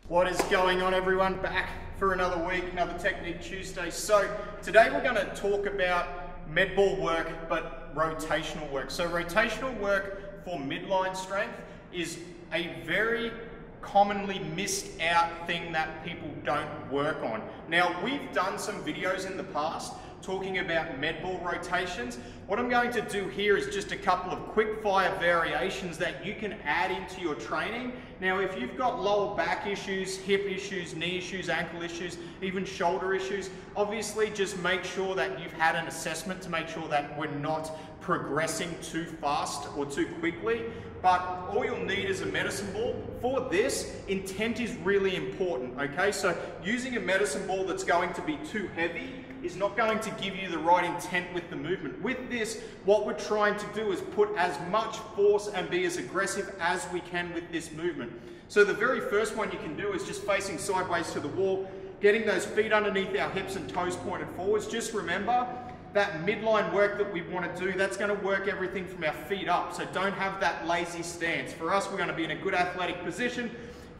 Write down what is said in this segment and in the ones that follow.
What is going on, everyone? Back for another week, another Technique Tuesday. So today we're going to talk about med ball work, but rotational work. So rotational work for midline strength is a very commonly missed out thing that people don't work on. Now, we've done some videos in the past talking about med ball rotations. What I'm going to do here is just a couple of quick fire variations that you can add into your training. Now, if you've got lower back issues, hip issues, knee issues, ankle issues, even shoulder issues, obviously just make sure that you've had an assessment to make sure that we're not progressing too fast or too quickly. But all you'll need is a medicine ball. For this, intent is really important, okay? So using a medicine ball that's going to be too heavy is not going to give you the right intent with the movement. With this, what we're trying to do is put as much force and be as aggressive as we can with this movement. So the very first one you can do is just facing sideways to the wall, getting those feet underneath our hips and toes pointed forwards. Just remember, that midline work that we want to do, that's going to work everything from our feet up. So don't have that lazy stance. For us, we're going to be in a good athletic position,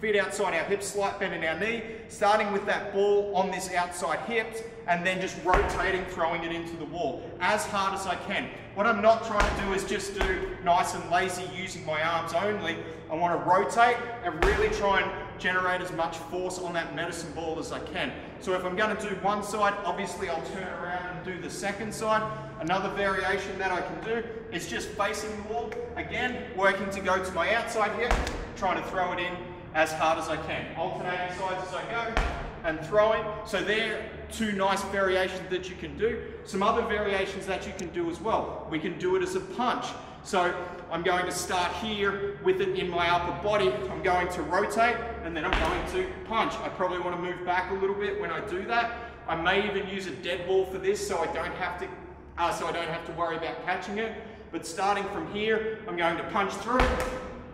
feet outside our hips, slight bend in our knee, starting with that ball on this outside hip, and then just rotating, throwing it into the wall as hard as I can. What I'm not trying to do is just do nice and lazy using my arms only. I want to rotate and really try and generate as much force on that medicine ball as I can. So if I'm going to do one side, obviously I'll turn around and do the second side. Another variation that I can do is just facing the wall. Again, working to go to my outside hip, trying to throw it in as hard as I can. Alternating sides as I go and throwing. So they're two nice variations that you can do. Some other variations that you can do as well. We can do it as a punch. So I'm going to start here with it in my upper body. I'm going to rotate and then I'm going to punch. I probably want to move back a little bit when I do that. I may even use a dead ball for this so I don't have to worry about catching it. But starting from here, I'm going to punch through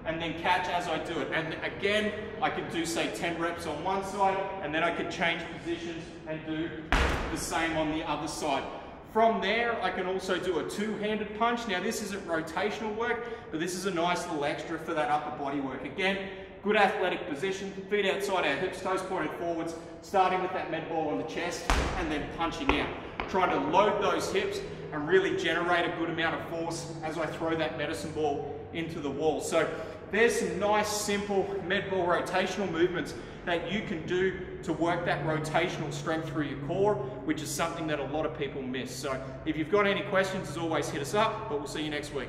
and then catch as I do it. And again, I could do say 10 reps on one side and then I could change positions and do the same on the other side. From there, I can also do a two-handed punch. Now this isn't rotational work, but this is a nice little extra for that upper body work. Again, good athletic position, feet outside our hips, toes pointed forwards, starting with that med ball on the chest and then punching out. Trying to load those hips and really generate a good amount of force as I throw that medicine ball into the wall. So there's some nice, simple med ball rotational movements that you can do to work that rotational strength through your core, which is something that a lot of people miss. So if you've got any questions, as always, hit us up, but we'll see you next week.